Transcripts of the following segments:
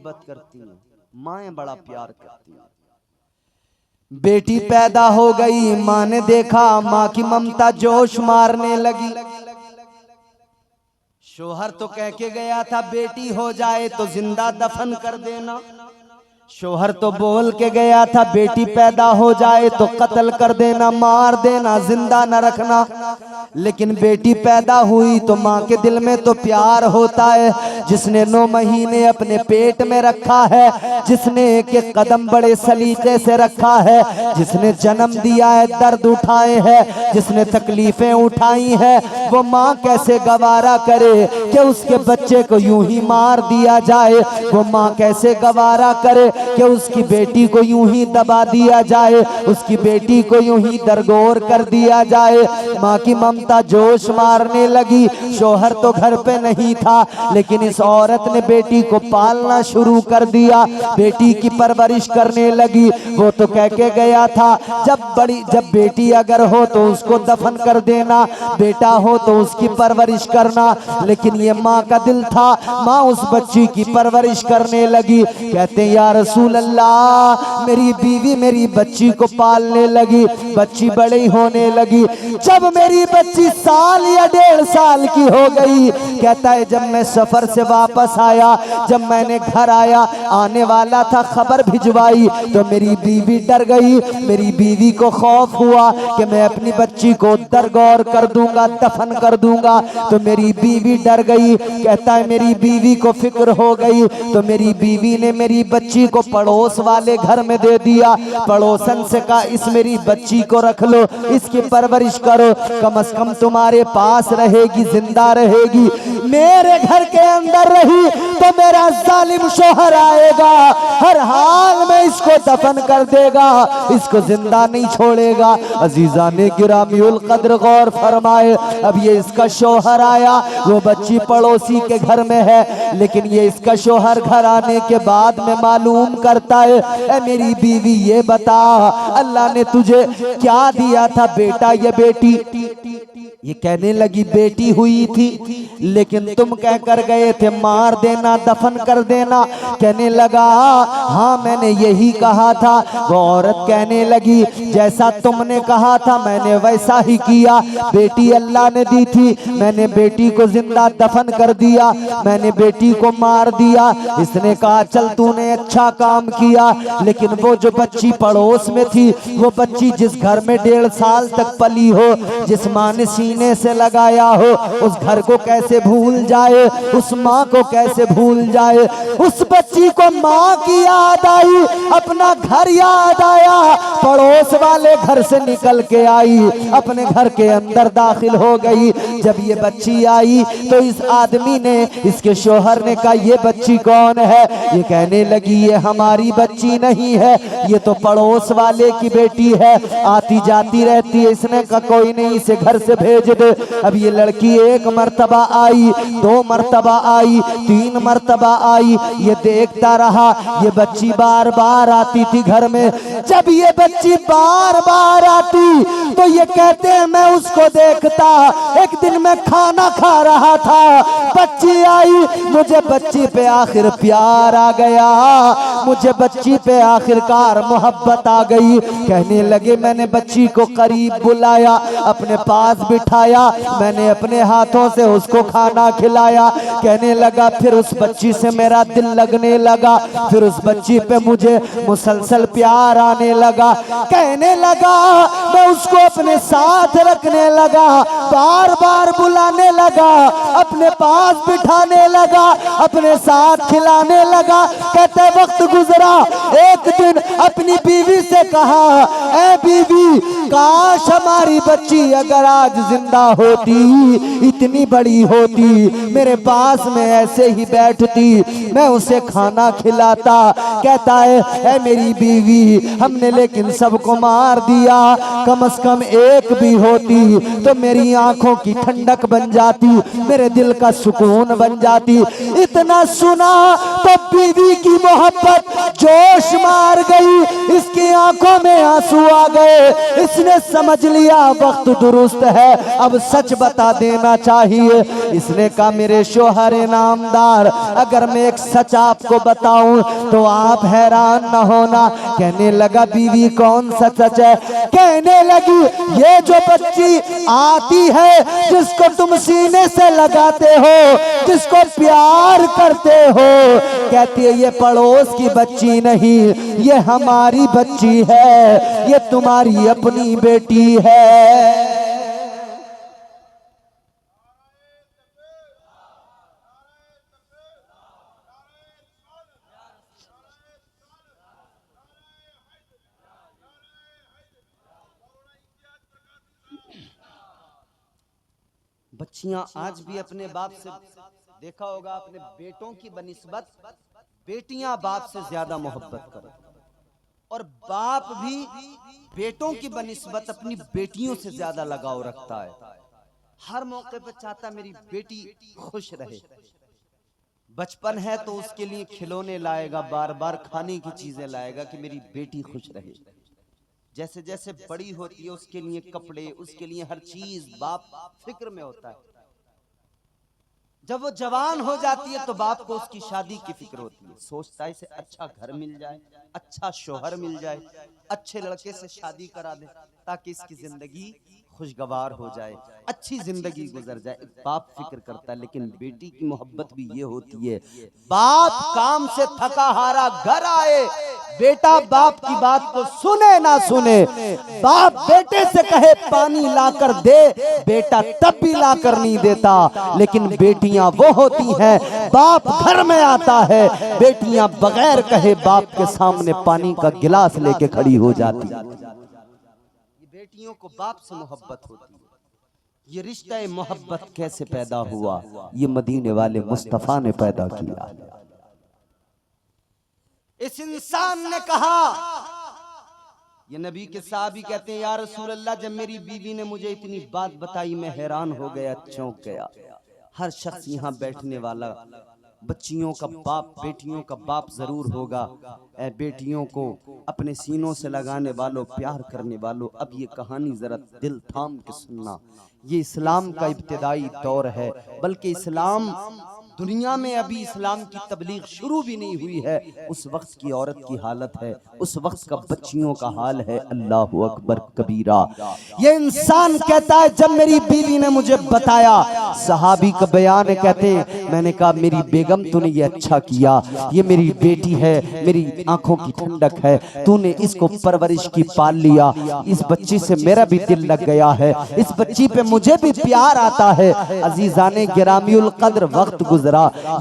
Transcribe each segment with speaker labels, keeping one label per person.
Speaker 1: मोहब्बत करती हैं, माएँ बड़ा प्यार करती हैं। बेटी पैदा हो गई, माँ ने देखा माँ की ममता जोश मारने लगी। शोहर तो कह के गया था बेटी हो जाए तो जिंदा दफन कर देना। शोहर तो बोल के गया था बेटी पैदा हो जाए तो कत्ल कर देना, मार देना, जिंदा न रखना। लेकिन बेटी पैदा हुई तो माँ के दिल में तो प्यार होता है। जिसने 9 महीने अपने पेट में रखा है, जिसने एक कदम बड़े सलीके से रखा है, जिसने जन्म दिया है, दर्द उठाए हैं, जिसने तकलीफें उठाई हैं, वो माँ कैसे गवारा करे कि उसके बच्चे को यूं ही मार दिया जाए। वो माँ कैसे गवारा करे कि उसकी बेटी को यूं ही दबा दिया जाए, उसकी बेटी को यूं ही दरगोर कर दिया जाए। माँ की ममता जोश मारने लगी। शोहर तो घर पे नहीं था, लेकिन इस औरत ने बेटी को पालना शुरू कर दिया, बेटी की परवरिश करने लगी। वो तो कह के गया था जब बेटी अगर हो तो उसको दफन कर देना, बेटा हो तो उसकी परवरिश करना। लेकिन ये माँ का दिल था, माँ उस बच्ची की परवरिश करने लगी। कहते हैं या रसूल अल्लाह, मेरी बीवी मेरी बच्ची को पालने लगी, बच्ची बड़ी होने लगी। जब मेरी बच्ची साल या 1.5 साल की हो गई, कहता है जब मैं सफर से वापस आया, जब मैंने घर आया, आने वाला था, खबर भिजवाई तो मेरी बीवी डर गई। मेरी बीवी को खौफ हुआ कि मैं अपनी बच्ची को दरगोर कर दूंगा, दफन कर दूंगा। तो मेरी बीवी डर गई। कहता है मेरी बीवी को फिक्र हो गई तो मेरी बीवी ने मेरी बच्ची को पड़ोस वाले घर में दे दिया। पड़ोसन से कहा इस मेरी बच्ची को रख लो, इसकी परवरिश करो, कम से कम तुम्हारे पास रहेगी, जिंदा रहेगी। मेरे घर के अंदर रही तो मेरा जालिम शोहर आएगा, हर हाल में इसको दफन कर देगा, इसको जिंदा नहीं छोड़ेगा। अजीजा ने गिरामीउल कद्र गौर फरमाए, अब ये इसका शोहर आया, वो बच्ची पड़ोसी के घर में है, लेकिन ये इसका शोहर घर आने के बाद में मालूम करता है, ए मेरी बीवी ये बता अल्लाह ने तुझे क्या दिया था, बेटा या बेटी? ये कहने लगी बेटी हुई थी, लेकिन तुम कह कर गए थे मार देना, दफन कर देना। कहने लगा हाँ मैंने यही कहा था। वो औरत कहने लगी जैसा तुमने कहा था मैंने वैसा ही किया, बेटी अल्लाह ने दी थी, मैंने बेटी को जिंदा दफन कर दिया, मैंने बेटी को मार दिया। इसने कहा चल तूने अच्छा काम किया, लेकिन वो जो बच्ची पड़ोस में थी, वो बच्ची जिस घर में 1.5 साल तक पली हो, जिस माँ ने सीने से लगाया हो, उस घर को कैसे भूल जाए, उस माँ को कैसे भूल जाए। उस बच्ची को माँ की याद आई, अपना घर याद आया, पड़ोस वाले घर से निकल के आई, अपने घर के अंदर दाखिल हो गई। जब ये बच्ची आई तो इस आदमी ने, इसके शोहर ने कहा ये बच्ची कौन है? ये कहने लगी ये हमारी बच्ची नहीं है, ये तो पड़ोस वाले की बेटी है, आती जाती रहती है। इसने कहा कोई नहीं, इसे घर से भेज दे। अब ये लड़की 1 मर्तबा आई, 2 मर्तबा आई, 3 मर्तबा आई, ये देखता रहा। ये बच्ची बार बार आती थी घर में। जब ये बच्ची बार बार आती तो ये कहते हैं मैं उसको देखता। एक दिन मैं खाना खा रहा था, बच्ची आई, मुझे बच्ची पे आखिर प्यार आ गया, मुझे बच्ची पे आखिरकार मोहब्बत आ गई। कहने लगे मैंने बच्ची को करीब बुलाया, अपने पास बिठाया, मैंने अपने हाथों से उसको खाना खिलाया। कहने लगा फिर उस बच्ची से मेरा दिल लगने लगा, फिर उस बच्ची पे मुझे मुसलसल प्यार आने लगा। कहने लगा मैं उसको अपने साथ रखने लगा, बार बार बुलाने लगा, अपने पास बिठाने लगा, अपने साथ खिलाने लगा। कहते वक्त गुजरा, एक दिन अपनी बीवी से कहा ऐ बीवी काश हमारी बच्ची अगर आज जिंदा होती, इतनी बड़ी होती, मेरे पास में ऐसे ही बैठती, मैं उसे खाना खिलाता। कहता है ऐ मेरी बीवी हमने लेकिन सबको मार दिया, कम से कम एक भी होती तो मेरी आंखों की ठंडक बन जाती, मेरे दिल का सुकून बन जाती। इतना सुना तो बीवी की मोहब्बत जोश होश मार गई, इसकी आंखों में आंसू आ गए। इसने समझ लिया वक्त दुरुस्त है, अब सच बता देना चाहिए। इसने कहा मेरे शोहर नामदार, अगर मैं एक सच आपको बताऊं तो आप हैरान न होना। कहने लगा बीवी कौन सा सच है? कहने लगी ये जो बच्ची आती है, जिसको तुम सीने से लगाते हो, जिसको प्यार करते हो, कहती है ये पड़ोस की बच्ची नहीं, ये हमारी बच्ची है, ये तुम्हारी अपनी बेटी है। बच्चियां आज भी अपने बाप से, देखा होगा अपने बेटों की बनिस्बत बेटियां बाप से ज्यादा मोहब्बत करें, और बाप भी बेटों की बनिस्बत अपनी बेटियों से ज्यादा लगाव रखता है। हर मौके पर चाहता मेरी बेटी खुश रहे। बचपन है तो उसके लिए खिलौने लाएगा, बार बार खाने की चीजें लाएगा कि मेरी बेटी खुश रहे। जैसे जैसे बड़ी होती है उसके लिए कपड़े, उसके लिए हर चीज बाप फिक्र में होता है। जब वो जवान हो जाती है तो बाप को उसकी शादी की फिक्र होती है। सोचता है इसे अच्छा घर मिल जाए, अच्छा शोहर मिल जाए, अच्छे लड़के से शादी करा दे ताकि इसकी जिंदगी खुशगवार हो जाए, अच्छी जिंदगी गुजर जाए। बाप फिक्र करता है, लेकिन बेटी की मोहब्बत भी ये होती है, बाप काम से थका हारा घर आए, बेटा बाप की बात को सुने ना सुने, बाप बेटे से कहे पानी लाकर दे, बेटा तब भी लाकर नहीं देता। लेकिन बेटियां वो होती हैं, बाप घर में आता है, बेटियां बगैर कहे बाप के सामने पानी का गिलास लेके खड़ी हो जाती है। बेटियों को बाप से मोहब्बत होती है। ये रिश्ता मोहब्बत कैसे पैदा हुआ? ये मदीने वाले मुस्तफा ने पैदा किया। इस इंसान ने कहा, ये नबी के साहबी कहते हैं या रसूल अल्लाह, जब मेरी बीवी ने मुझे इतनी बात बताई मैं हैरान हो गया, चौंक गया। हर शख्स यहाँ बैठने वाला बच्चियों का बाप, बेटियों का बाप जरूर होगा। बेटियों को अपने सीनों से लगाने वालों, प्यार करने वालों, अब ये कहानी जरा दिल थाम के सुनना। ये इस्लाम का इब्तिदाई दौर है, बल्कि इस्लाम दुनिया में अभी इस्लाम की तबलीग शुरू भी नहीं हुई है। उस वक्त की औरत की हालत है, उस वक्त का बच्चियों का हाल है। अल्लाह अकबर कबीरा। ये इंसान कहता है जब मेरी बीवी ने मुझे बताया, सहाबी का बयान है, कहते हैं मैंने कहा मेरी बेगम तूने ये अच्छा किया, ये मेरी बेटी है, मेरी आंखों की ठंडक है, तूने इसको परवरिश की पाल लिया, इस बच्ची से मेरा भी दिल लग गया है, इस बच्ची पे मुझे भी प्यार आता है। अजीजाने गिरामीउल कद्र वक्त गुजरा,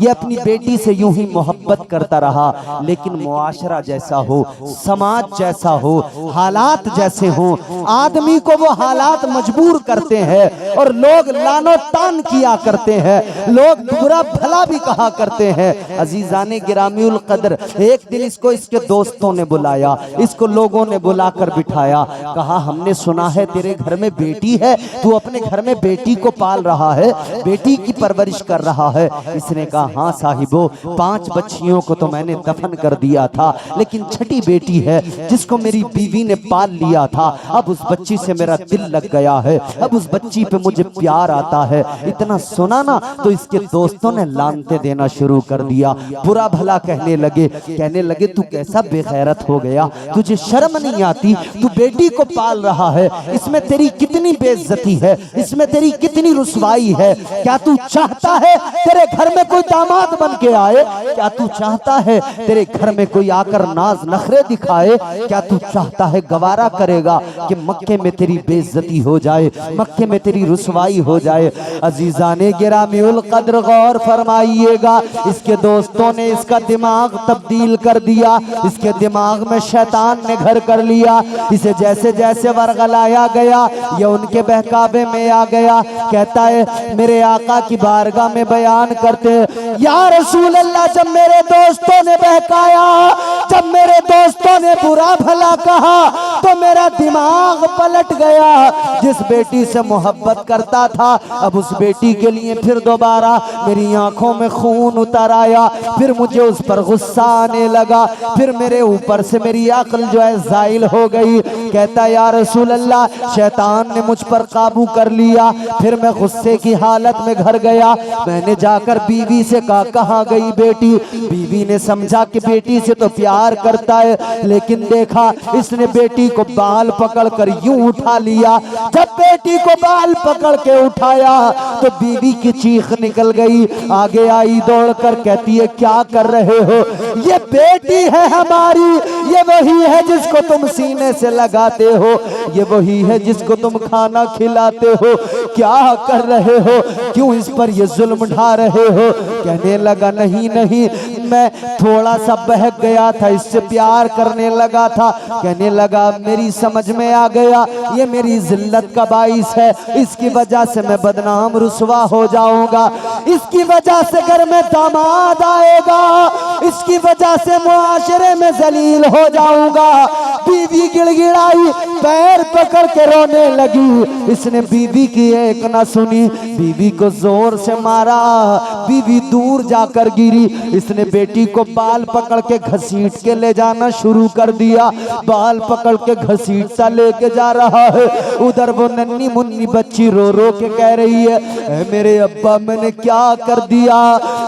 Speaker 1: ये अपनी बेटी से यूं ही मोहब्बत करता रहा, लेकिन मुआशरा जैसा हो, समाज जैसा हो, हालात जैसे हो, आदमी को वो हालात मजबूर करते हैं और लोग लानो तान किया करते हैं, लोग बुरा भला भी कहा करते हैं। अजीजाने गिरामीउल कद्र, एक दिन इसको इसके दोस्तों ने बुलाया, इसको लोगों ने बुलाकर बिठाया, कहा हमने सुना है तेरे घर में बेटी है, तू अपने घर में बेटी को पाल रहा है, बेटी की परवरिश कर रहा है। इसने कहा हाँ साहिबो, 5 बच्चियों को तो मैंने दफन कर दिया था, लेकिन छठी बेटी है जिसको मेरी बीवी ने पाल लिया था, अब उस बच्ची से मेरा दिल लग गया है, अब उस बच्ची पे मुझे प्यार आता है। इतना सुना ना तो इसके दोस्तों ने लानते देना शुरू कर दिया, बुरा भला कहने लगे तू कैसा बेगैरत हो गया, तुझे शर्म नहीं आती, तू बेटी को पाल रहा है, इसमें तेरी कितनी बेइज्जती है, इसमें तेरी कितनी रुसवाई है। क्या तू चाहता है तेरे घर में कोई दामाद बन के आए? क्या तू चाहता है तेरे घर में कोई आकर नाज नखरे दिखाए? क्या तू चाहता है, गवारा करेगा कि मक्के में तेरी बेइज्जती हो जाए, मक्के में तेरी रुसवाई हो जाए? अजीजाने गिरामीउल कद्र गौर फरमाइएगा, इसके दोस्तों ने इसका दिमाग तब्दील कर दिया, इसके दिमाग में शैतान ने घर कर लिया। इसे जैसे जैसे वर्गलाया गया ये उनके बहकावे में आ गया। कहता है मेरे आका की बारगाह में बयान करते या रसूल अल्लाह, जब मेरे दोस्तों ने बहकाया, जब मेरे दोस्तों ने बुरा भला कहा तो मेरा दिमाग पलट गया। जिस बेटी से मोहब्बत करता था अब उस बेटी के लिए फिर दोबारा मेरी आंखों में खून उतर आया। फिर मुझे उस पर गुस्सा आने लगा। फिर मेरे ऊपर से मेरी अक्ल जो है जाइल हो गई। कहता या रसूल अल्लाह, शैतान ने मुझ पर काबू कर लिया। फिर मैं गुस्से की हालत में घर गया। मैंने जाकर बीवी से कहा कहाँ गई बेटी। बीवी ने समझा कि बेटी से तो प्यार करता है, लेकिन देखा इसने बेटी को बाल पकड़कर यूं उठा लिया। जब बेटी को बाल पकड़ के उठाया तो बीवी की चीख निकल गई। आगे आई दौड़कर कहती है क्या कर रहे हो, ये बेटी है हमारी, ये वही है जिसको तुम सीने से लगाते हो, ये वही है जिसको तुम खाना खिलाते हो। क्या कर रहे हो, क्यों इस पर ये जुल्म ढा रहे हो। कहने लगा नहीं नहीं, मैं थोड़ा सा बहक गया था, इससे प्यार करने लगा था। कहने लगा मेरी समझ में आ गया ये मेरी जिल्लत का बाइस है, इसकी वजह से मैं बदनाम रुसवा हो जाऊंगा, इसकी वजह से घर में दामाद आएगा, इसकी वजह से मुआशरे में जलील हो जाऊंगा। बीवी गिड़गिड़ाई, पैर पकड़ के रोने लगी। इसने बीवी की एक ना सुनी, बीवी को जोर से मारा, बीवी दूर जाकर गिरी। इसने बेटी को बाल पकड़ के घसीट के ले जाना शुरू कर दिया। बाल पकड़ के घसीटता लेके जा रहा है। उधर वो नन्ही मुन्नी बच्ची रो रो के कह रही है मेरे अब्बा मैंने क्या कर दिया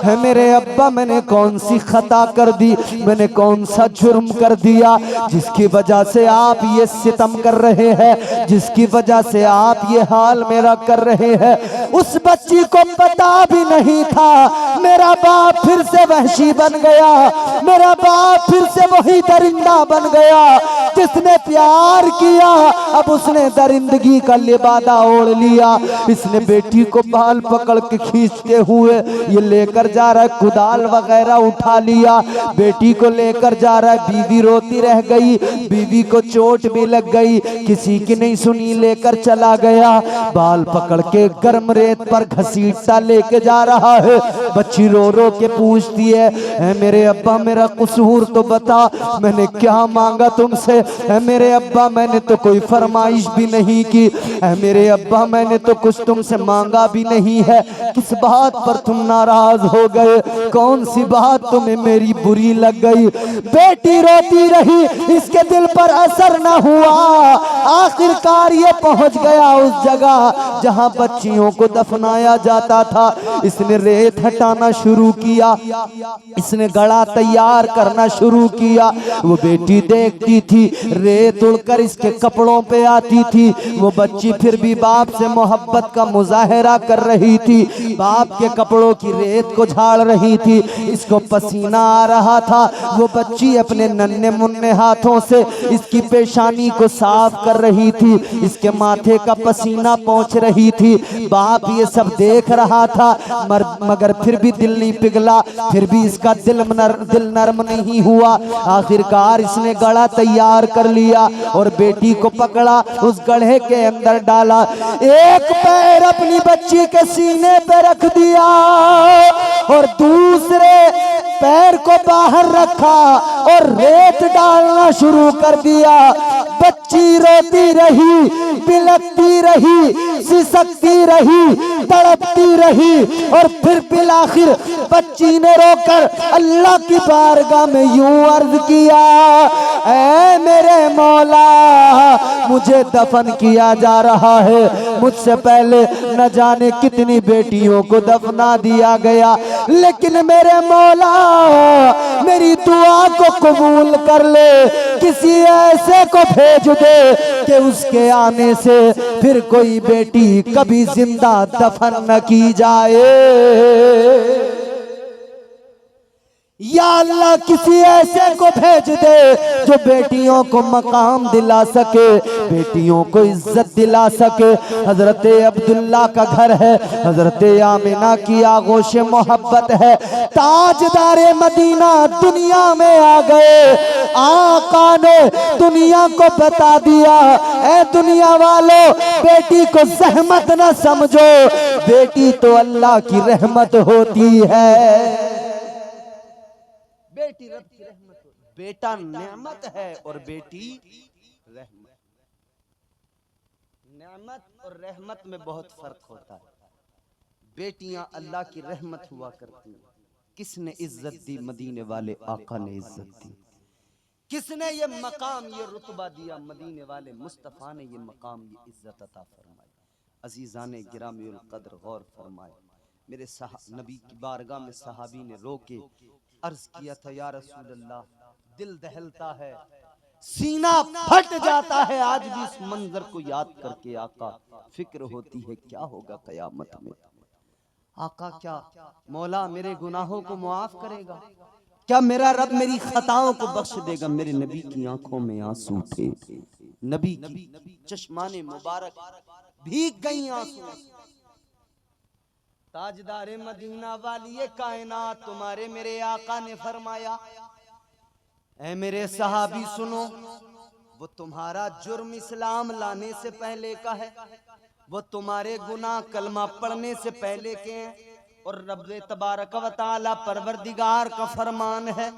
Speaker 1: है, मेरे अब्बा मैंने कौन सी खता कर दी, मैंने कौन सा जुर्म कर दिया जिसकी वजह से आप ये सितम कर रहे हैं, जिसकी वजह से आप ये हाल मेरा कर रहे हैं। उस बच्ची को पता भी नहीं था मेरा बाप फिर से वहशी बन गया, मेरा बाप फिर से वही दरिंदा बन गया जिसने प्यार किया, अब उसने दरिंदगी का लिबादा ओढ़ लिया। इसने बेटी को बाल पकड़ के खींचते हुए ये लेकर जा रहा है, कुदाल वगैरह उठा लिया, बेटी को लेकर जा रहा है। बीवी रोती रह गई, बीवी को चोट भी लग गई, किसी की नहीं सुनी, लेकर चला गया। बाल पकड़ के गर्म रेत पर घसीटता लेके जा रहा है। बच्ची रो रो के पूछती है मेरे अब्बा मेरा कसूर तो बता, मैंने क्या मांगा तुमसे, मेरे अब्बा मैंने तो कोई फरमाइश भी नहीं की, मेरे अब्बा मैंने तो कुछ तुमसे मांगा भी नहीं है, किस बात पर तुम नाराज हो गए, कौन सी बात तुम्हें मेरी बुरी लग गई। बेटी रोती रही, इसके दिल पर असर न हुआ। आखिरकार ये पहुंच गया उस जगह जहां बच्चियों को दफनाया जाता था। इसने रेत हटाना शुरू किया, इसने गड़ा तैयार करना शुरू किया। वो बेटी देखती थी रेत उड़कर इसके कपड़ों पे आती थी। वो बच्ची फिर भी बाप से मोहब्बत का मुजाहरा कर रही थी, बाप के कपड़ों की रेत को झाड़ रही थी। इसको पसीना आ रहा था, वो बच्ची अपने नन्हे मुन्ने हाथों से इसकी पेशानी को साफ कर रही थी, इसके माथे का पसीना पोंछ रही थी। बाप ये सब देख रहा था मगर फिर भी दिल नहीं पिघला, फिर भी इसका दिल नरम नहीं हुआ। आखिरकार इसने गड़ा तैयार कर लिया और बेटी को पकड़ा, उस गड्ढे के अंदर डाला, एक पैर अपनी बच्ची के सीने पे रख दिया और दूसरे पैर को बाहर रखा और रेत डालना शुरू कर दिया। बच्ची रोती रही, बिलखती रही, सिसकती रही, तड़पती रही और फिर बिलाखिर बच्ची ने रोकर अल्लाह की बारगाह में यूं अर्ज किया, ऐ मेरे मौला मुझे दफन किया जा रहा है, मुझसे पहले न जाने कितनी बेटियों को दफना दिया गया, लेकिन मेरे मौला मेरी दुआ को कबूल कर ले, किसी ऐसे को भेज दे कि उसके आने से फिर कोई बेटी कभी जिंदा दफन न की जाए। या अल्लाह किसी ऐसे को भेज दे जो बेटियों को मकाम दिला सके, बेटियों को इज्जत दिला सके। हजरत अब्दुल्ला का घर है, हजरत आमिना की आगोश मोहब्बत है, ताजदारे मदीना दुनिया में आ गए। आका ने दुनिया को बता दिया, ऐ दुनिया वालों बेटी को जहमत न समझो, बेटी तो अल्लाह की रहमत होती है। बेटी रब की रहमत, बेटा नेमत है और बेटी रहमत। नेमत और रहमत में बहुत फर्क होता है। बेटियां अल्लाह की रहमत हुआ करती हैं। किसने इज्जत दी? मदीने वाले आका ने इज्जत दी। किसने ये मकाम, ये रुतबा दिया? मदीने वाले मुस्तफ़ा ने ये मकाम, ये इज्जत अता फरमाई। अजीज़ाने गिरामीउल कद्र गौर फरमाए। मेरे नबी की बारगाह में सहाबी ने रोके अर्ज किया था, या रसूल अल्लाह, दिल दहलता है, सीना फट जाता है आज भी इस मंजर को याद करके। आका, फिक्र होती है क्या होगा कयामत में। आका, क्या मौला मेरे गुनाहों को मुआफ करेगा? क्या मेरा रब मेरी खताओं को बख्श देगा? मेरे नबी की आंखों में आंसू थे, नबी की चश्माने मुबारक भीग गई आंसू। ताजदारे मदीना वाली कायनात, तुम्हारे मेरे आका ने फरमाया, ऐ मेरे सहाबी सुनो, वो तुम्हारा जुर्म इस्लाम लाने से पहले का है, वो तुम्हारे गुनाह कलमा पढ़ने से पहले के हैं। और रब तबारक व तआला परवरदिगार का फरमान है,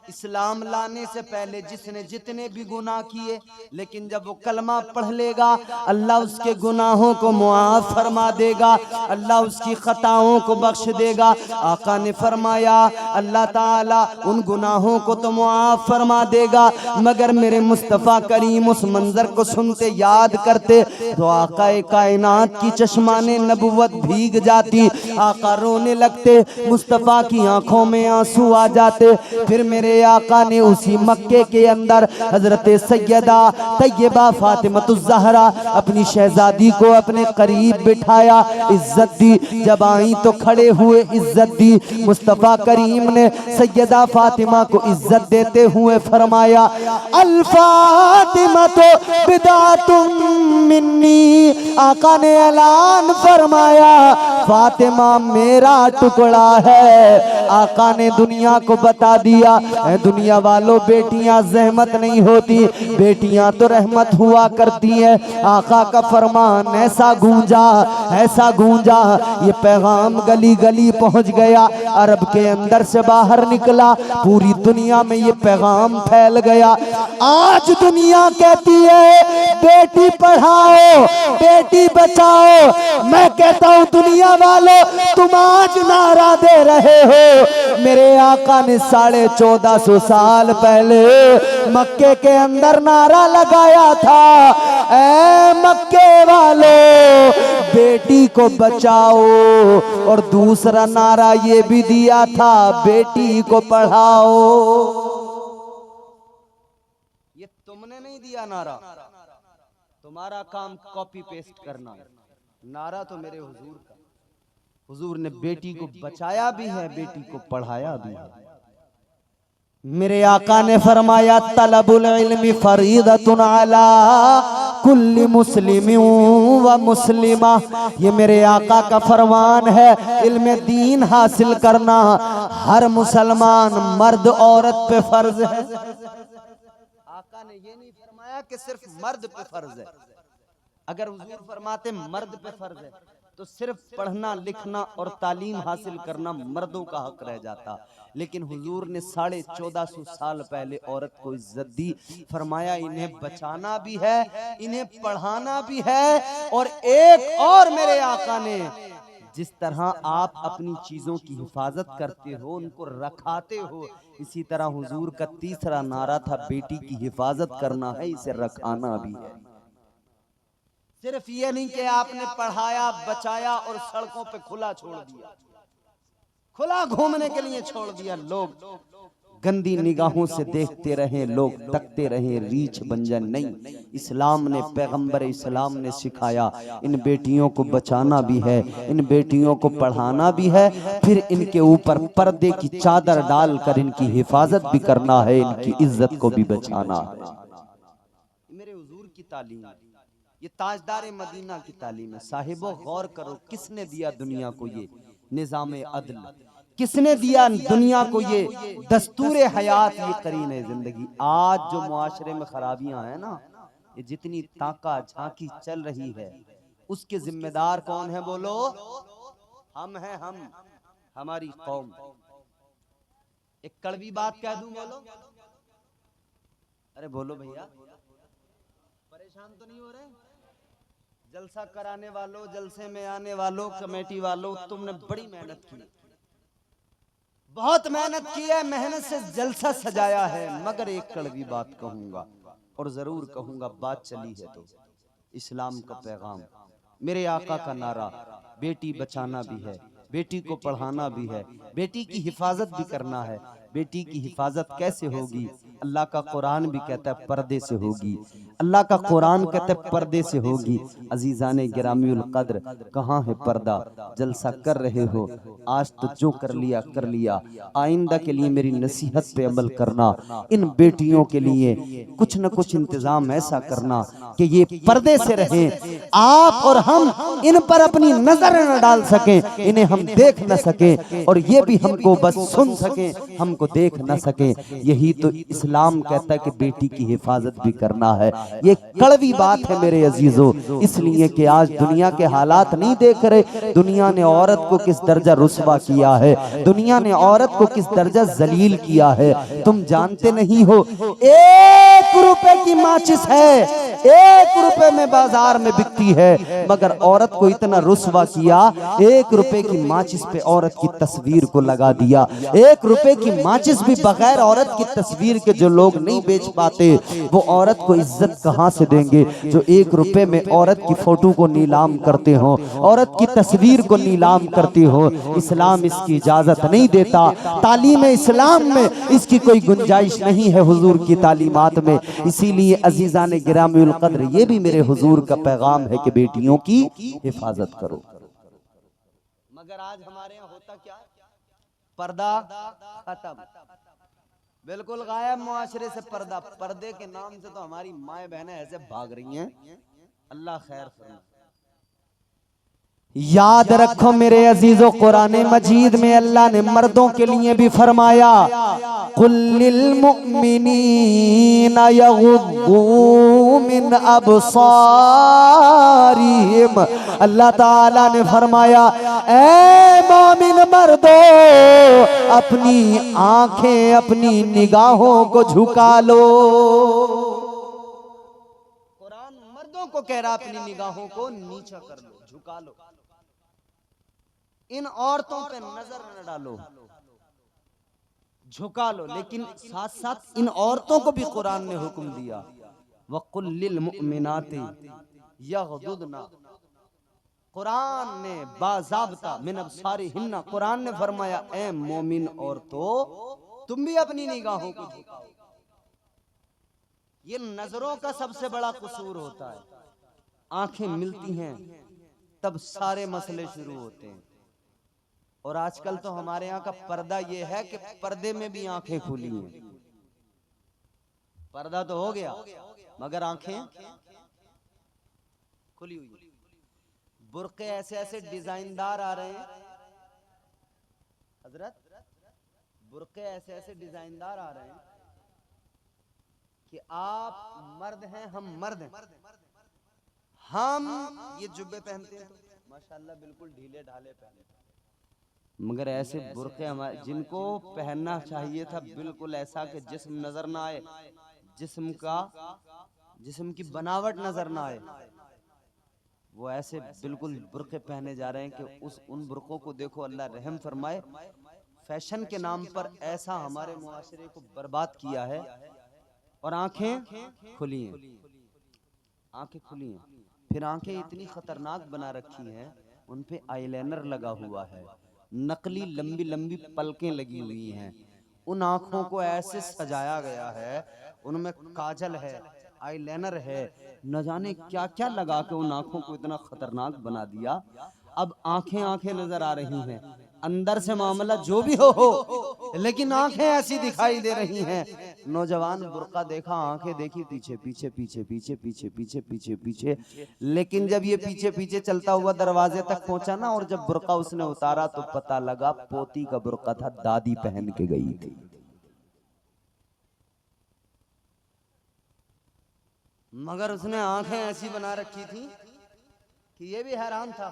Speaker 1: इस्लाम लाने से पहले जिसने जितने भी गुनाह किए, लेकिन जब वो कलमा पढ़ लेगा अल्लाह उसके गुनाहों को मुआफ फरमा देगा, अल्लाह उसकी खताओं को बख्श देगा। आका ने फरमाया, अल्लाह ताला उन गुनाहों को तो मुआफ फरमा देगा, मगर मेरे मुस्तफ़ा करीम उस मंजर को सुनते याद करते तो आका कायनात की चश्माने नबुवत भीग जाती। आका रोने लगते, मुस्तफ़ा की आंखों में आंसू आ जाते। फिर मेरे आका ने उसी मक्के के अंदर हजरत सैयदा तैयबा फातिमतुज़ ज़हरा अपनी शहजादी को अपने करीब बिठाया, इज्जत दी। जब आई तो खड़े हुए इज्जत दी। मुस्तफ़ा करीम ने सैयदा फातिमा को इज्जत देते हुए फरमाया, अल फातिमा तो बिदातुम मिन्नी। आका ने ऐलान फरमाया, फातिमा मेरा टुकड़ा है। आका ने दुनिया को बता दिया, दुनिया वालों, बेटियां जहमत नहीं होती, बेटियां तो रहमत हुआ करती हैं। आका का फरमान ऐसा गूंजा, ऐसा गूंजा, ये पैगाम गली गली पहुंच गया, अरब के अंदर से बाहर निकला, पूरी दुनिया में ये पैगाम फैल गया। आज दुनिया कहती है बेटी पढ़ाओ, बेटी बचाओ। मैं कहता हूं दुनिया वालों, तुम आज नारा दे रहे हो, मेरे आका ने 1450 साल पहले मक्के के अंदर नारा लगाया था, ऐ मक्के वालों बेटी को बचाओ। और दूसरा नारा ये भी दिया था, बेटी को पढ़ाओ। ये तुमने नहीं दिया नारा, तुम्हारा काम कॉपी पेस्ट करना, नारा तो मेरे हुजूर का। हुजूर ने बेटी को बचाया भी है, बेटी को पढ़ाया भी है। मेरे आका ने फरमाया, तलबुल इल्मी फरीदतुन अला कुल्ली मुस्लिम व मुस्लिमा। ये मेरे आका का फरमान है, इल्म दीन हासिल करना हर मुसलमान मर्द औरत पे फर्ज है। आका ने ये नहीं फरमाया कि सिर्फ मर्द पे फर्ज है। अगर हुजूर फरमाते मर्द पे फर्ज है तो सिर्फ पढ़ना लिखना और तालीम हासिल करना मर्दों का हक रह जाता। लेकिन हुजूर ने 1450 साल पहले औरत को इज्जत दी, फरमाया इन्हें बचाना भी है, इन्हें पढ़ाना भी है। और एक और मेरे आका ने, जिस तरह आप अपनी चीजों की हिफाजत करते हो, उनको रखाते हो, इसी तरह हुजूर का तीसरा नारा था, बेटी की हिफाजत करना है, इसे रखाना भी है। सिर्फ ये नहीं कि आपने पढ़ाया बचाया और सड़कों पे खुला छोड़ दिया, खुला घूमने के लिए छोड़ दिया, लोग गंदी निगाहों से देखते रहे, लोग तकते रहे, रीछ बंजन नहीं। इस्लाम ने, पैगंबर इस्लाम ने सिखाया, इन बेटियों को बचाना भी है, इन बेटियों को पढ़ाना भी है, फिर इनके ऊपर पर्दे की चादर डालकर इनकी हिफाजत भी करना है, इनकी इज्जत को भी बचाना है। मेरे हुजूर की तालीम, ये ताजदार मदीना की तालीम है। साहिबो गौर करो, किसने दिया दुनिया को ये निज़ाम अदल, किसने दिया दुनिया को ये दस्तूर हयात, ये करीने जिंदगी। आज जो मुआशरे में खराबियां हैं ना, ये जितनी ताका झांकी चल रही है, उसके जिम्मेदार कौन है बोलो? हम हैं, हम, हमारी कौम। एक कड़वी बात कह दूं, बोलो, अरे बोलो भैया, परेशान तो नहीं हो रहे? जलसा कराने वालों, जलसे में आने वालों, कमेटी वालों, तुमने बड़ी मेहनत की, बहुत मेहनत की है, मेहनत से जलसा सजाया है। मगर एक कड़वी बात कहूंगा और जरूर कहूंगा, बात चली है तो इस्लाम का पैगाम, मेरे आका का नारा, बेटी बचाना भी है, बेटी को पढ़ाना भी है, बेटी की हिफाजत भी करना है। बेटी की हिफाजत कैसे होगी? अल्लाह का कुरान भी कहता है पर्दे से होगी। अल्लाह का कुरान कहता है पर्दे से होगी। अजीजाने गिरामीउल कद्र, कहाँ है पर्दा? जलसा कर रहे हो, आज तो जो कर लिया कर लिया। आइंदा के लिए मेरी नसीहत पे अमल करना, इन बेटियों के लिए कुछ न कुछ इंतजाम ऐसा करना कि ये पर्दे से रहें, आप और हम इन पर अपनी नजर न डाल सकें, इन्हें हम देख न सकें, और ये भी हमको बस सुन सकें, हमको देख न सके। यही तो इस्लाम कहता है कि बेटी की हिफाजत भी करना है। ये कड़वी बात है मेरे अजीजों, इसलिए कि आज दुनिया के हालात नहीं देख रहे, दुनिया ने औरत को किस दर्जा रुस्वा किया है, दुनिया ने औरत को किस दर्जा जलील किया है। तुम जानते नहीं हो, 1 रुपए की माचिस है, 1 रुपए में बाजार में बिकती है, मगर औरत को इतना रुस्वा किया, 1 रुपए की माचिस पे औरत की तस्वीर को लगा दिया। 1 रुपए की माचिस भी बगैर औरत की तस्वीर के जो लोग नहीं बेच पाते, वो औरत को इज्जत कहां से देंगे जो 1 रुपए में औरत की फोटो को नीलाम करते हो, औरत की तस्वीर को नीलाम करते हो। इस्लाम इसकी इजाजत नहीं देता, तालीम इस्लाम में इसकी कोई गुंजाइश नहीं है, हुजूर की तालीमात में। इसीलिए अजीजान गिरामीउल कद्र, ये भी मेरे हुजूर का पैगाम है कि बेटियों की हिफाजत करो। मगर आज हमारे यहाँ होता क्या है? पर्दा खत्म, बिल्कुल गायब मुआशरे से पर्दा। पर्दे के नाम से तो हमारी माए बहनें ऐसे भाग रही हैं, अल्लाह खैर करे। याद रखो मेरे अजीजों, कुरान मजीद में अल्लाह ने मर्दों के लिए भी फरमाया, कुल्लिल मुमिनीना यगुद्दू मिन अबसारिहिम। अल्लाह ताला ने फरमाया, ऐ मोमिन मर्दों, अपनी आंखें, अपनी निगाहों को झुका लो। कुरान मर्दों को कह रहा, अपनी निगाहों को नीचा कर लो, झुका लो, इन औरतों पे नजर न डालो, झुका लो। लेकिन साथ साथ इन औरतों को भी कुरान ने हुक्म दिया, वकुल लिल मुमिनाति यगदुदना। कुरान ने बाज़ाब्ता मिन अबसारिहिन्ना, कुरान ने फरमाया, ऐ मोमिन औरतों, तुम भी अपनी निगाहों को झुकाओ। ये नजरों का सबसे बड़ा कसूर होता है। आंखें मिलती हैं तब सारे मसले शुरू होते हैं। और आजकल तो हमारे यहाँ का पर्दा ये है कि पर्दे में भी आंखें खुली हैं। पर्दा तो हो गया मगर आंखें खुली हुई। बुर्के ऐसे ऐसे डिजाइनदार आ रहे हैं हजरत, बुर्के ऐसे ऐसे डिजाइनदार आ रहे हैं कि आप मर्द हैं, हम मर्द हैं, हम ये जुब्बे पहनते हैं माशाल्लाह बिल्कुल ढीले ढाले पहने, मगर ऐसे बुर्के हमारे जिनको पहनना चाहिए था बिल्कुल ऐसा कि जिस्म नजर ना आए, जिस्म की बनावट नजर ना आए, वो ऐसे बिल्कुल बुर्के पहने जा रहे हैं कि उन बुर्कों को देखो, अल्लाह रहम फरमाए। फैशन के नाम पर ऐसा हमारे मुआशरे को बर्बाद किया है। और आंखें खुली हैं, आंखें खुली हैं, फिर आंखें इतनी खतरनाक बना रखी हैं, उन पे आईलाइनर लगा हुआ है, नकली लंबी लंबी पलकें लगी हुई हैं, उन आंखों को ऐसे सजाया गया है, उनमें काजल है, आईलाइनर है, न जाने क्या क्या लगा के उन आंखों को इतना खतरनाक बना दिया। अब आंखें आंखें नजर आ रही हैं, अंदर से मामला जो भी हो लेकिन आंखें ऐसी दिखाई दे रही हैं। नौजवान बुर्का देखा, आंखें देखी, पीछे पीछे पीछे पीछे पीछे पीछे पीछे पीछे, लेकिन जब ये पीछे पीछे चलता हुआ दरवाजे तक पहुंचा ना, और जब बुर्का उसने उतारा तो पता लगा पोती का बुर्का था, दादी पहन के गई थी। मगर उसने आंखें ऐसी बना रखी थी कि ये भी हैरान था।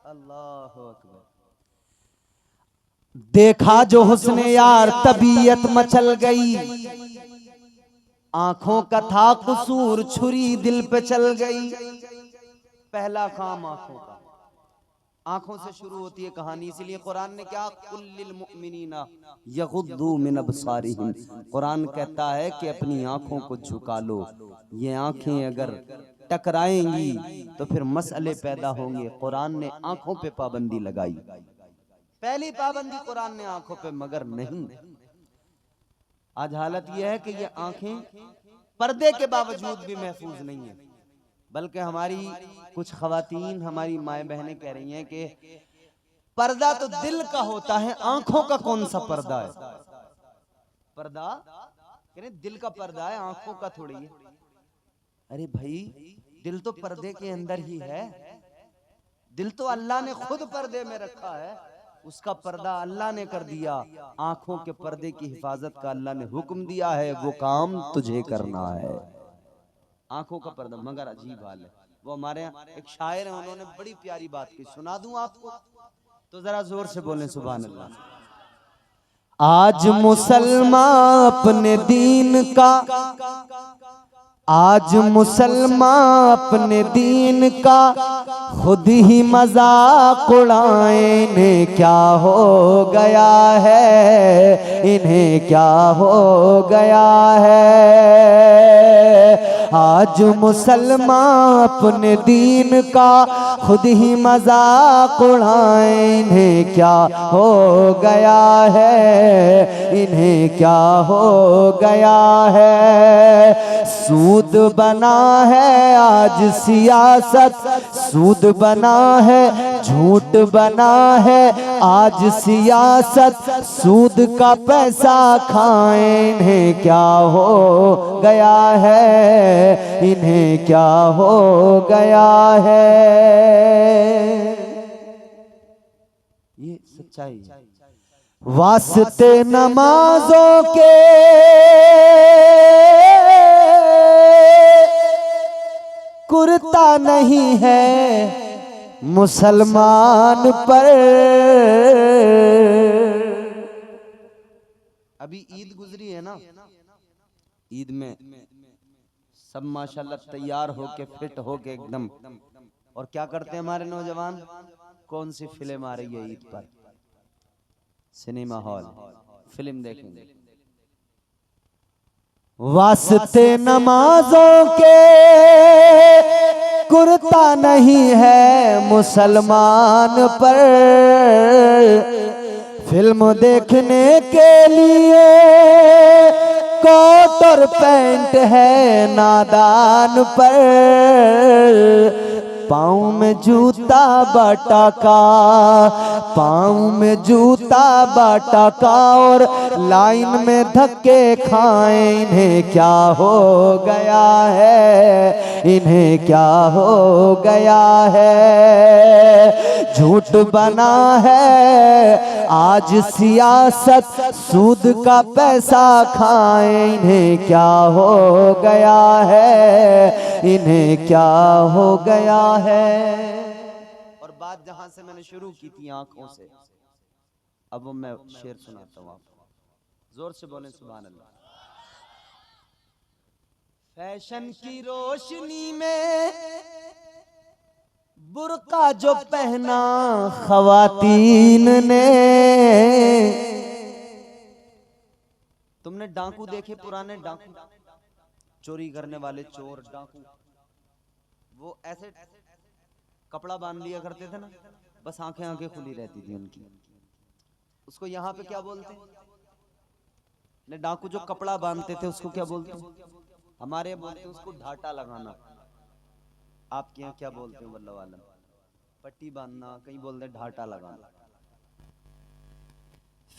Speaker 1: अल्लाह अकबर। देखा जो हुस्ने यार, तबीयत मचल गई, आंखों का था कसूर, छुरी दिल पे चल गई। पहला काम आंखों का, आंखों से शुरू होती है कहानी। इसीलिए कुरान ने क्या, कुल्लिल मुमिनीना यगुद्दू मिन अबसारिहिम, कुरान कहता है कि अपनी आंखों को झुका लो। ये आंखें अगर टकराएंगी तो फिर मसले पैदा होंगे। कुरान ने आंखों पे पाबंदी लगाई, पहली पाबंदी कुरान ने आंखों पे, मगर नहीं। आज हालत यह है कि ये आंखें पर्दे के बावजूद भी महफूज नहीं है, बल्कि हमारी कुछ खवातीन, हमारी माए बहनें कह रही हैं कि पर्दा तो दिल का होता है, आंखों का कौन सा पर्दा है? पर्दा कह रहे दिल का पर्दा है, आंखों का थोड़ी है। अरे भाई, दिल तो पर्दे के अंदर ही है, दिल तो अल्लाह ने खुद पर्दे में रखा है, उसका पर्दा अल्लाह ने कर दिया। आंखों के पर्दे की हिफाजत का अल्लाह ने हुक्म दिया है, वो काम तुझे करना है, आंखों का पर्दा। मगर अजीब हाल है, वो हमारे यहाँ एक शायर है, उन्होंने बड़ी प्यारी बात की, सुना दूं आपको? तो जरा जोर से बोलें सुभान अल्लाह। आज मुसलमान अपने दीन का, आज मुसलमान अपने दीन का खुद ही मजाक उड़ाए। इन्हें क्या हो गया है, इन्हें क्या हो गया है। आज मुसलमान अपने दीन का खुद ही मजाक उड़ाए। इन्हें क्या हो गया है, इन्हें क्या हो गया है। सूद बना है आज सियासत, सूद बना है, झूठ बना है आज सियासत, सूद का पैसा खाएं। इन्हें क्या हो गया है, इन्हें क्या हो गया है। ये सच्चाई है। वास्ते नमाजों के कुर्ता नहीं है मुसलमान पर। अभी ईद गुजरी है ना, ईद में सब माशाल्लाह तैयार होके, फिट होके एकदम, और क्या करते हैं हमारे नौजवान? कौन सी फिल्म आ रही है ईद पर? सिनेमा हॉल, फिल्म देखेंगे। वास्ते नमाजों के कुर्ता नहीं है मुसलमान पर। फिल्म देखने के लिए कोट और पैंट है नादान पर। पाँव में जूता बाटा का, पाँव में जूता बाटा का, और लाइन में धक्के खाएं। इन्हें क्या हो गया है, इन्हें क्या हो गया है। झूठ बना है आज सियासत, सूद का पैसा खाएं। इन्हें क्या हो गया है, इन्हें क्या हो गया है। और बात जहां से मैंने शुरू की थी आंखों से, अब वो मैं शेर सुनाता हूं आपको, जोर से बोलें सुभान अल्लाह। फैशन की रोशनी में बुर्का जो पहना खवातीन ने। तुमने डाकू देखे, पुराने डाकू, चोरी करने वाले चोर डाकू, वो ऐसे कपड़ा बांध लिया करते थे ना, बस आंखें आंखें खुली रहती थी उनकी। उसको यहाँ पे क्या बोलते हैं? डाकू जो कपड़ा बांधते थे उसको क्या बोलते हैं? हमारे यहाँ बोलते हैं उसको ढाटा लगाना। आपके यहाँ क्या बोलते हैं? वल्लाह आलम। पट्टी बांधना, कहीं बोलते हैं ढाटा लगाना।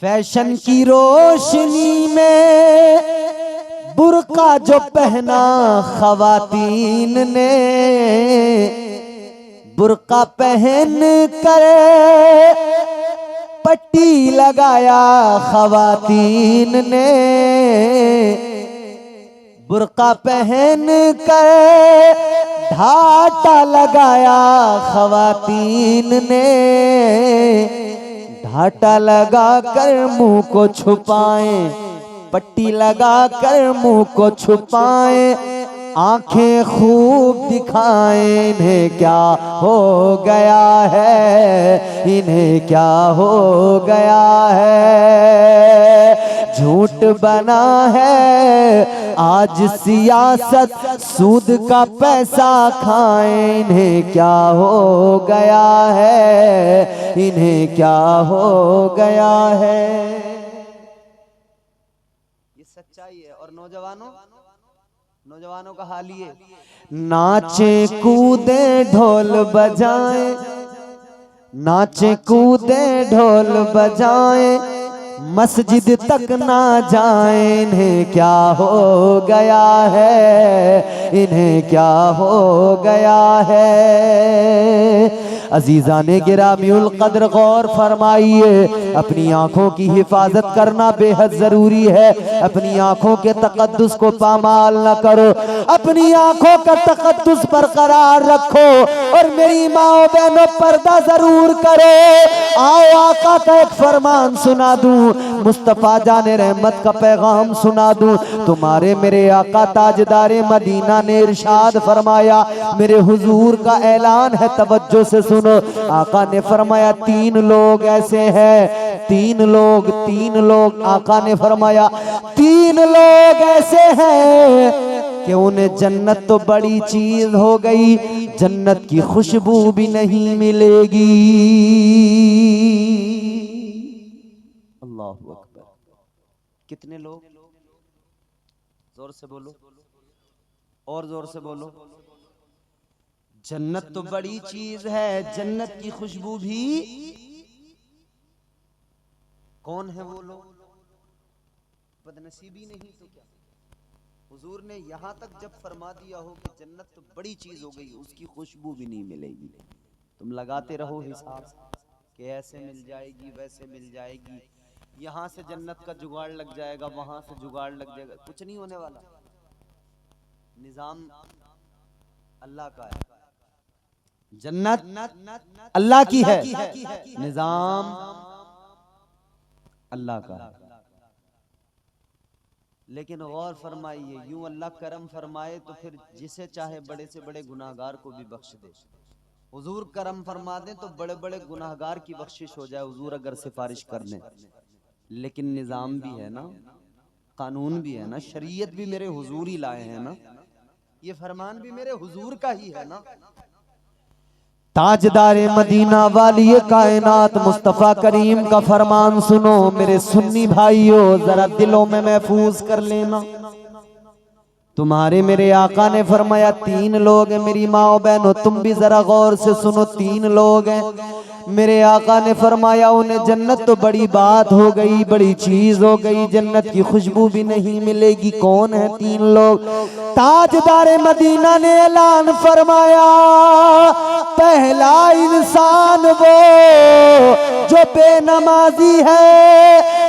Speaker 1: फैशन की रोशनी में बुर्का जो पहना खवातीन ने, बुर्का पहन कर पट्टी लगाया खवातीन ने। बुर्का पहन कर ढाटा लगाया खवातीन ने। ढाटा लगा कर मुंह को छुपाएं, पट्टी लगा कर मुंह को छुपाएं, आंखें खूब दिखाएं, इन्हें क्या हो गया है, इन्हें क्या हो गया है। झूठ बना है आज सियासत, सूद का पैसा खाएं, इन्हें क्या हो गया है, इन्हें क्या हो गया है। ये सच्चाई है। और नौजवानों का हाल ये, नाचे कूदे ढोल बजाए, नाचे कूदे ढोल बजाए, मस्जिद तक ना जाए, इन्हें क्या हो गया है, इन्हें क्या हो गया है। अजीज़ाने गिरामीउल कद्र गौर फरमाइए, अपनी आंखों की हिफाजत करना बेहद जरूरी है। अपनी आंखों के तकद्दुस को पामाल न करो, अपनी आंखों का तकद्दुस बरकरार रखो। और मेरी माओ बहनों, पर्दा जरूर करो। आओ आका का एक फरमान सुना दूं, मुस्तफा जाने रहमत का पैगाम सुना दूं। तुम्हारे मेरे आका ताजदारे मदीना ने इरशाद फरमाया, मेरे हुजूर का ऐलान है, तवज्जो से सुनो। आका ने फरमाया, तीन लोग ऐसे हैं, तीन लोग आका ने फरमाया, तीन लोग ऐसे हैं कि उन्हें जन्नत तो बड़ी चीज हो गई, जन्नत की खुशबू भी नहीं मिलेगी। अल्लाहु अकबर। कितने लोग? जोर से बोलो, और जोर से बोलो। जन्नत तो बड़ी चीज है, जन्नत की खुशबू भी। कौन है वो लोग? बदनसीबी नहीं तो क्या? हुजूर ने यहां तक जब फरमा दिया हो कि जन्नत तो बड़ी चीज हो गई, उसकी खुशबू भी नहीं मिलेगी। तुम लगाते रहो हिसाब कि ऐसे मिल जाएगी, वैसे मिल जाएगी, यहां से जन्नत का जुगाड़ लग जाएगा, वहां से जुगाड़ लग जाएगा, कुछ नहीं होने वाला। निजाम अल्लाह का है, जन्नत अल्लाह की है, निजाम अल्लाह का है। लेकिन गौर फरमाइए, यूं अल्लाह करम फरमाए तो फिर जिसे चाहे बड़े से बड़े गुनाहगार को भी बख्श दे। हुजूर करम फरमा दें तो बड़े बड़े गुनाहगार की बख्शिश हो जाए, हुजूर अगर सिफारिश कर दें। लेकिन निजाम भी है ना, कानून भी है ना, शरीयत भी मेरे हुजूर ही लाए हैं ना, ये फरमान भी मेरे हुजूर का ही है ना। ताजदारे मदीना वाली कायनात मुस्तफ़ा करीम का फरमान सुनो मेरे सुन्नी भाइयों, जरा दिलों में महफूज कर लेना। तुम्हारे मेरे आका ने फरमाया, तीन लोग हैं। मेरी माओ बहनों, तुम भी जरा गौर से सुनो, तीन लोग हैं। मेरे आका ने फरमाया, उन्हें जन्नत तो बड़ी बात हो गई, बड़ी चीज हो गई, जन्नत की खुशबू भी नहीं मिलेगी। कौन है तीन लोग? ताजदारे मदीना ने ऐलान फरमाया, पहला इंसान वो जो बेनमाजी है,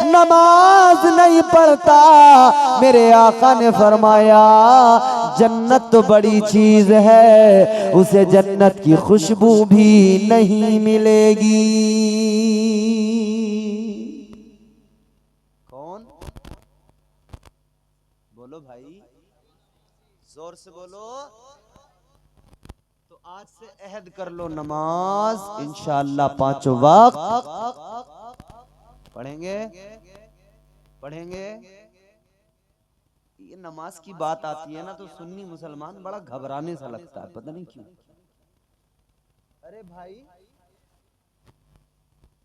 Speaker 1: नमाज नहीं पढ़ता। मेरे आका ने फरमाया, जन्नत तो बड़ी चीज है, उसे जन्नत की खुशबू भी नहीं मिलेगी। कौन? बोलो भाई, जोर से बोलो। तो आज से अहद कर लो, नमाज इंशाअल्लाह पांचों वक्त पढ़ेंगे। ये नमाज की बात आती है ना तो सुन्नी मुसलमान बड़ा घबराने सा लगता है, पता नहीं क्यों। अरे भाई,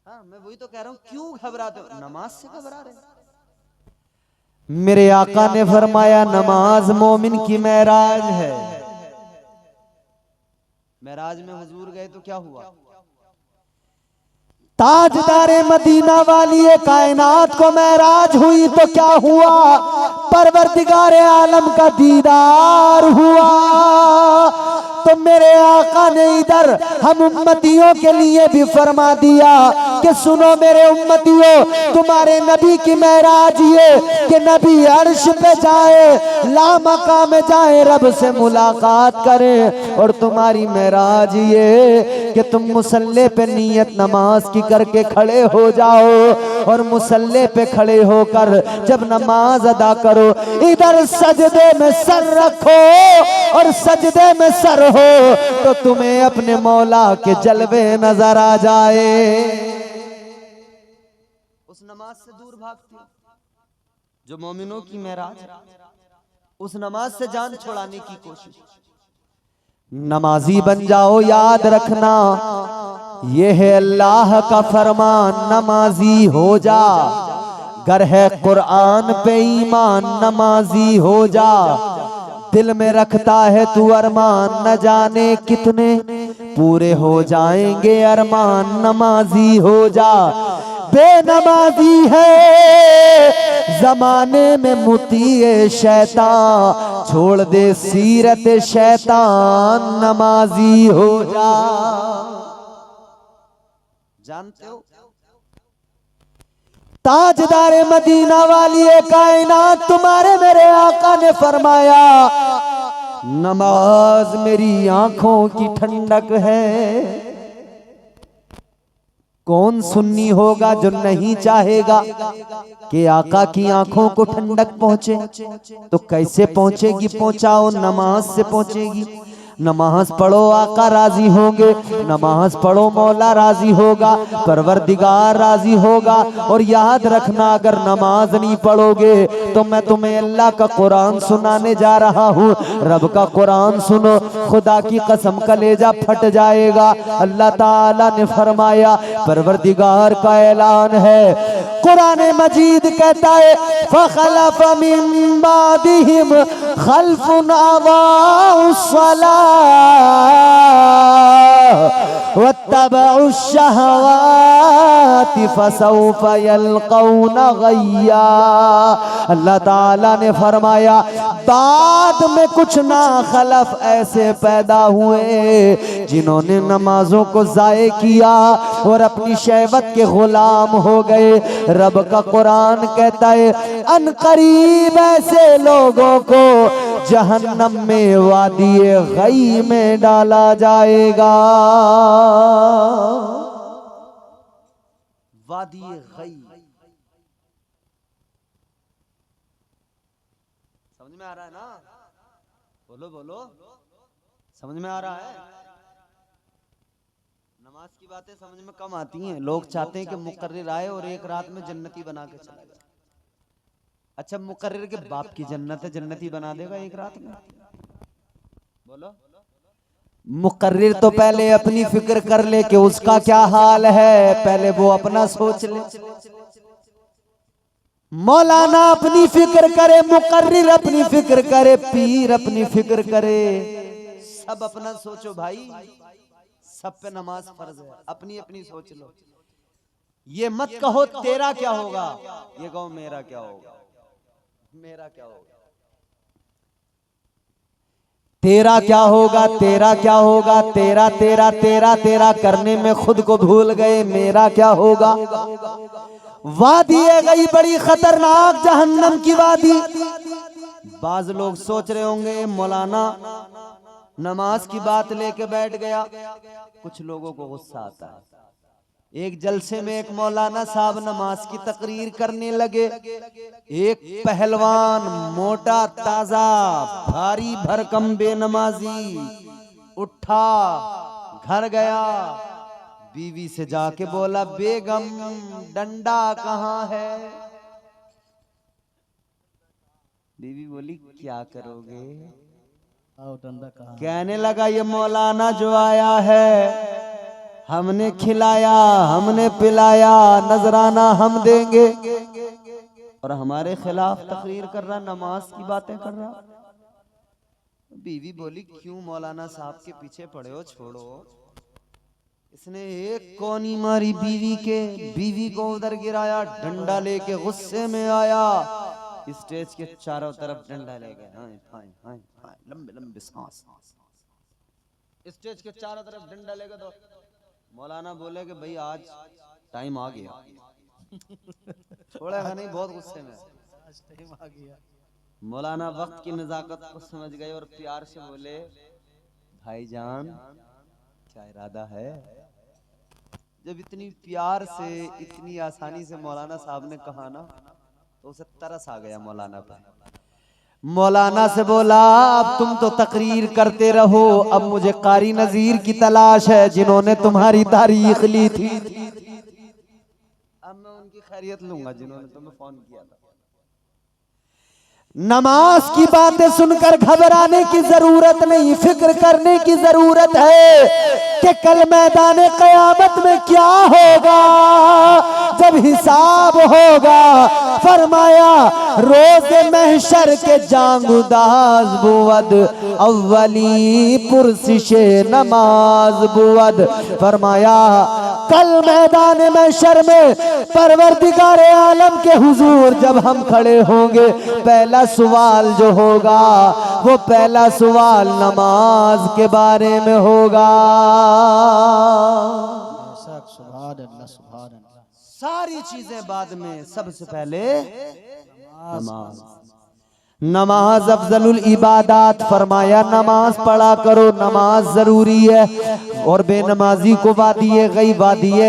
Speaker 1: हाँ मैं वही तो कह रहा हूँ, क्यों घबराते हो? नमाज से घबरा रहे। मेरे आका ने फरमाया, नमाज मोमिन की मेराज है। मेराज में हुजूर गए तो क्या हुआ? ताजदारे मदीना वाली कायनात को मेराज हुई तो क्या हुआ? परवरदिगारे आलम का दीदार हुआ। तो मेरे आका ने इधर हम उम्मतियों के लिए भी फरमा दिया कि सुनो मेरे उम्मतियों, तुम्हारे नबी की मेराज ये कि नबी अर्श पे जाए, लामका में जाए, रब से मुलाकात करे। और तुम्हारी मेराज ये कि तुम मुसल्ले पे नियत नमाज की करके खड़े हो जाओ और मुसल्ले पे खड़े होकर जब नमाज अदा करो, इधर सजदे में सर रखो और सजदे में सर हो तो तुम्हें अपने मौला के जलवे नजर आ जाए। उस नमाज से दूर भागती जो मोमिनों की मेराज, उस नमाज से जान छुड़ाने की कोशिश। नमाजी बन जाओ, याद रखना ये है अल्लाह का फरमान, नमाजी हो जा। गर है कुरान पे ईमान, नमाजी हो जा। दिल में रखता है तू अरमान, न जाने कितने पूरे हो जाएंगे अरमान, नमाजी हो जा। बेनमाजी है जमाने में मुतीए शैतान, छोड़ दे सीरत शैतान, नमाजी हो जा। जानते हो ताजदारे मदीना वाली कायनात तुम्हारे मेरे आका ने फरमाया, नमाज मेरी आंखों की ठंडक है। कौन सुन्नी होगा जो नहीं चाहेगा कि आका की आंखों को ठंडक पहुंचे? तो कैसे पहुंचेगी? पहुंचाओ, नमाज से पहुंचेगी। नमाज पढ़ो, आका राजी होंगे। नमाज पढ़ो, मौला राजी होगा, परवरदिगार राजी होगा। और याद रखना, अगर नमाज नहीं पढ़ोगे तो मैं तुम्हें अल्लाह का कुरान सुनाने जा रहा हूँ। रब का कुरान सुनो, खुदा की कसम कलेजा फट जाएगा। अल्लाह ताला ने फरमाया, परवरदिगार का ऐलान है, कुरान मजीद कहता है, फखलफ मिन बादिहिम खल्फुन अवाउस्सलाह वत्तबउश शहवाति फसौफ यल्कौन गय्या। अल्लाह ताला ने फरमाया, बाद में कुछ ना खलफ ऐसे पैदा हुए जिन्होंने नमाजों को जाये किया और अपनी शहवत के गुलाम हो गए। रब का कुरान कहता है, अनकरीब ऐसे लोगों को जहन्नम में वादिए गई में डाला जाएगा। वादिए गई, समझ में आ रहा है ना? बोलो बोलो, समझ में आ रहा है? नमाज की बातें समझ में कम आती हैं। लोग चाहते हैं कि मुकर्रिर आए और एक रात में जन्नती बना के चला जाए। अच्छा, मुकर्रिर के बाप की जन्नत है, जन्नती बना देगा एक रात में? बोलो। मुकर्रिर तो पहले अपनी फिक्र कर ले कि उसका क्या हाल है, पहले वो अपना सोच ले। मौलाना अपनी फिक्र करे, मुकर्रिर अपनी फिक्र करे, पीर अपनी फिक्र करे, सब अपना सोचो भाई। सब पे नमाज फर्ज है, अपनी अपनी सोच लो। ये मत कहो तेरा क्या होगा, ये कहो मेरा क्या होगा। मेरा क्या होगा, तेरा क्या होगा, तेरा क्या होगा। तेरा तेरा तेरा तेरा करने में खुद को भूल गए, मेरा क्या होगा। वादी है गई बड़ी खतरनाक, जहन्नम की वादी। बाज लोग सोच रहे होंगे मौलाना नमाज की बात लेके बैठ गया। कुछ लोगों को गुस्सा आता है। एक जलसे में एक मौलाना साहब नमाज की तकरीर करने लगे। एक पहलवान मोटा ताजा भारी भरकम बेनमाजी उठा, घर गया, बीवी से जाके बोला, बेगम डंडा कहाँ है? बीवी बोली, क्या करोगे? डंडा कहाँ? कहने लगा, ये मौलाना जो आया है, हमने खिलाया, हमने पिलाया, नजराना हम देंगे, और हमारे खिलाफ तकरीर कर रहा, नमाज की बातें कर रहा। बीवी बोली, क्यों मौलाना साहब के पीछे पड़े हो, छोड़ो। इसने एक कोनी मारी बीवी के, बीवी को उधर गिराया, डंडा लेके गुस्से में आया, स्टेज के चारों तरफ डंडा ले गए। लंबे लंबे सांस। स्टेज के चारों तरफ डंडा लेगा तो मौलाना बोले कि भाई आज टाइम आ गया। छोड़ेगा नहीं, बहुत गुस्से में।
Speaker 2: आज टाइम आ गया।
Speaker 1: मौलाना वक्त की नजाकत को समझ गए और प्यार से बोले, भाईजान क्या इरादा है? जब इतनी प्यार से इतनी आसानी से मौलाना साहब ने कहा ना, तो उसे तरस आ गया मौलाना पर। मौलाना से बोला, अब तुम तो तकरीर करते रहो, अब मुझे कारी नजीर की तलाश है जिन्होंने तुम्हारी तारीख ली थी। अब मैं उनकी खैरियत लूंगा जिन्होंने तुम्हें फोन किया था। नमाज की बातें सुनकर घबराने की जरूरत नहीं, फिक्र करने की जरूरत है कि कल मैदान क़यामत में क्या होगा जब हिसाब होगा। फरमाया रोज महशर के जांगुदाज बुवद अव्वली पुरसिशे नमाज बुवद। फरमाया कल मैदान महशर में परवरदिगार आलम के हुजूर जब हम खड़े होंगे, पहला सवाल जो होगा वो पहला सवाल नमाज के बारे में होगा।
Speaker 2: सुभान अल्लाह, सुभान अल्लाह।
Speaker 1: सारी चीजें बाद में, सबसे पहले नमाज। नमाज अफजलुल इबादात। फरमाया नमाज पढ़ा करो, नमाज जरूरी है। और बेनमाजी को वादिये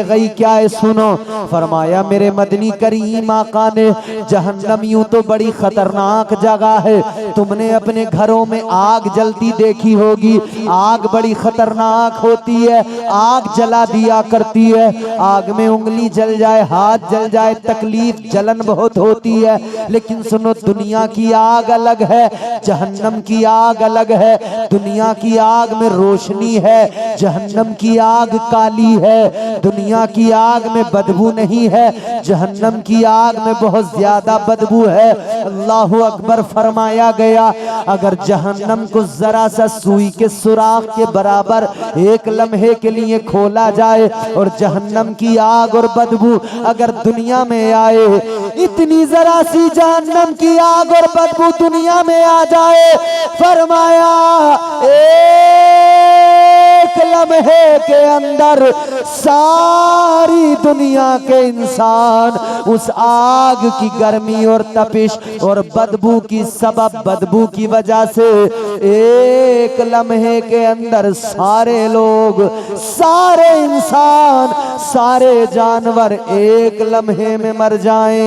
Speaker 1: गई क्या है सुनो। फरमाया मेरे मदनी करीम आका ने, जहन्नम यूं तो बड़ी खतरनाक जगह है, तुमने अपने घरों में आग जलती देखी होगी। आग बड़ी खतरनाक होती है, आग जला दिया करती है। आग में उंगली जल जाए, हाथ जल जाए, तकलीफ जलन बहुत होती है। लेकिन सुनो, दुनिया की आग अलग है, जहन्नम की आग अलग है। दुनिया की आग में रोशनी है, जहन्नम की आग काली है। दुनिया की आग में बदबू नहीं है, जहन्नम की आग में बहुत ज्यादा बदबू है। अल्लाह अकबर। फरमाया गया अगर जहन्नम को जरा सा सुई के सुराख के बराबर एक लम्हे के लिए खोला जाए और जहन्नम की आग और बदबू अगर दुनिया में आए, इतनी जरा सी जहन्नम की आग और बदबू दुनिया में आ जाए, फरमाया एक लम्हे के अंदर सारी दुनिया के इंसान उस आग की गर्मी और तपिश और बदबू की सबब बदबू की वजह से एक लम्हे के अंदर सारे लोग, सारे इंसान, सारे जानवर एक लम्हे में मर जाएं।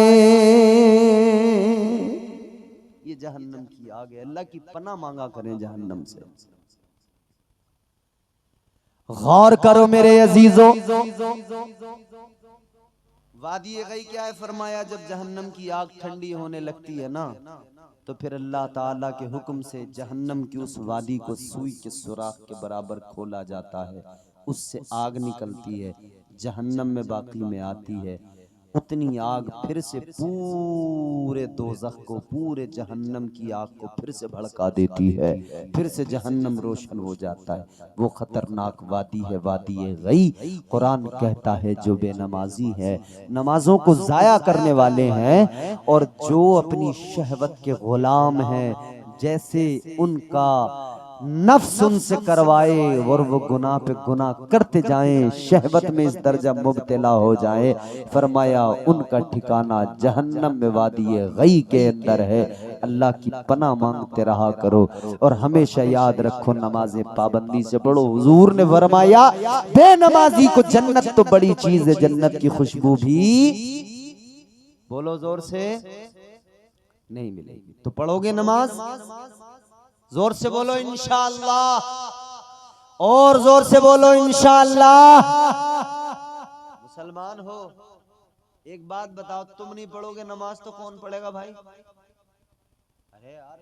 Speaker 1: ये जहन्नम की आग है। अल्लाह की पनाह मांगा करें जहन्नम से। गौर करो मेरे अजीजों, वादी गई क्या है? फरमाया जब जहन्नम की आग ठंडी होने लगती है ना, तो फिर अल्लाह ताला के हुक्म से जहन्नम की उस वादी को सुई के सुराख के बराबर खोला जाता है। उससे आग निकलती है, जहन्नम में बाकी में आती है। उतनी आग फिर से पूरे दोज़ख को, पूरे जहन्नम की आग को फिर से भड़का देती है। फिर से जहन्नम रोशन हो जाता है। वो खतरनाक वादी है, वादी गई। कुरान कहता है जो बेनमाजी है, नमाजों को जाया करने वाले हैं, और जो अपनी शहवत के गुलाम हैं, जैसे उनका नफ्स उनसे करवाए और वो गुनाह पे गुनाह करते जाएं, शहवत में इस दर्जा मुब्तला हो जाएं, फरमाया उनका ठिकाना जहन्नम में वादी गई के अंदर है। अल्लाह की पनाह मांगते रहा करो और हमेशा याद रखो नमाज़े पाबंदी से पढ़ो। हुजूर ने फरमाया बेनमाजी को जन्नत तो बड़ी चीज है, जन्नत की खुशबू भी, बोलो जोर से, नहीं मिलेगी। तो पढ़ोगे नमाज, जोर से बोलो इंशाअल्लाह, और जोर से बोलो इंशाअल्लाह। मुसलमान हो, एक बात बताओ, तुम नहीं पढ़ोगे नमाज तो कौन पढ़ेगा भाई? अरे यार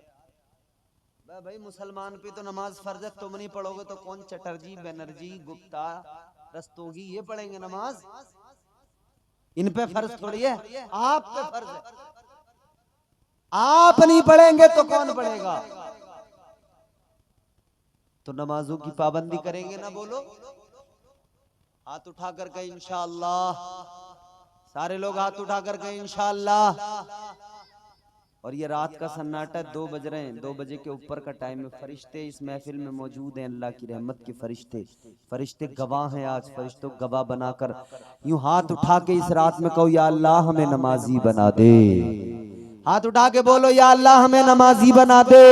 Speaker 1: भाई, मुसलमान पे तो नमाज फर्ज है, तुम नहीं पढ़ोगे तो कौन? चटर्जी, बनर्जी, गुप्ता, रस्तोगी ये पढ़ेंगे नमाज? इन पे फर्ज थोड़ी है, आप पे फर्ज है। आप नहीं पढ़ेंगे तो कौन पढ़ेगा? तो नमाजों की पाबंदी करेंगे ना? बोलो, हाथ उठा कर कहें इंशाअल्लाह। सारे लोग हाथ उठा कर कहें इंशाअल्लाह। और ये रात का सन्नाटा 2 बज रहे हैं, 2 बजे के ऊपर का टाइम है। फरिश्ते इस महफिल में मौजूद हैं, अल्लाह की रहमत के फरिश्ते। फरिश्ते गवाह हैं, आज फरिश्तों गवाह बनाकर यूं हाथ उठा के इस रात में कहो, या अल्लाह हमें नमाजी बना दे। हाथ उठा के बोलो, या अल्लाह हमें नमाजी बना दे।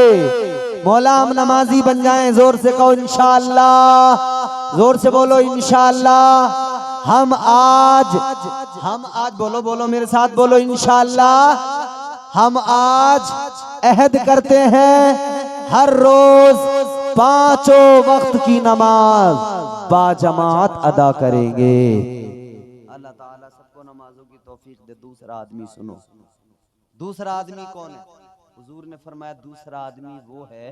Speaker 1: मौला हम नमाजी बन जाएं। जोर से कहो इंशाअल्लाह, जोर से बोलो इंशाअल्लाह। हम आज बोलो बोलो मेरे साथ बोलो इंशाअल्लाह। हम आज अहद करते हैं हर रोज 5 वक्त की नमाज बाजमात अदा करेंगे। अल्लाह ताला सबको नमाजों की तौफीक दे। दूसरा आदमी सुनो, दूसरा आदमी कौन है? हुजूर ने फरमाया दूसरा आदमी वो है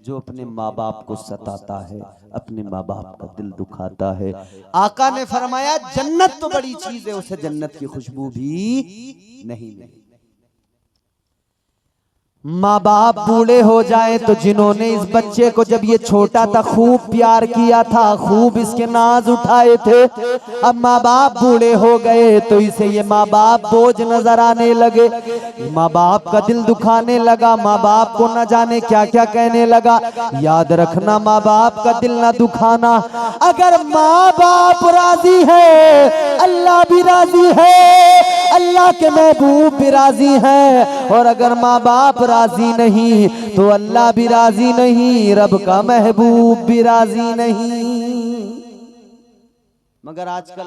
Speaker 1: जो अपने माँ बाप को सताता है, अपने माँ बाप का दिल दुखाता है। आका ने फरमाया जन्नत तो बड़ी चीज है, उसे जन्नत की खुशबू भी नहीं मिली। माँ बाप बूढ़े हो जाए तो जिन्होंने इस बच्चे को जब ये छोटा था खूब प्यार किया था, खूब इसके नाज उठाए थे, अब माँ बाप बूढ़े हो गए तो इसे ये माँ बाप बोझ नजर आने लगे, माँ बाप का दिल दुखाने लगा, माँ बाप को न जाने क्या क्या कहने लगा। याद रखना, माँ बाप का दिल न दुखाना। अगर माँ बाप राजी है, अल्लाह भी राजी है, अल्लाह के महबूब भी राजी है। और अगर माँ बाप राजी नहीं तो अल्लाह भी राजी नहीं, रब का महबूब भी राजी नहीं। मगर आजकल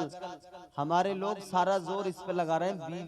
Speaker 1: हमारे लोग सारा जोर इस पे लगा रहे हैं बीवी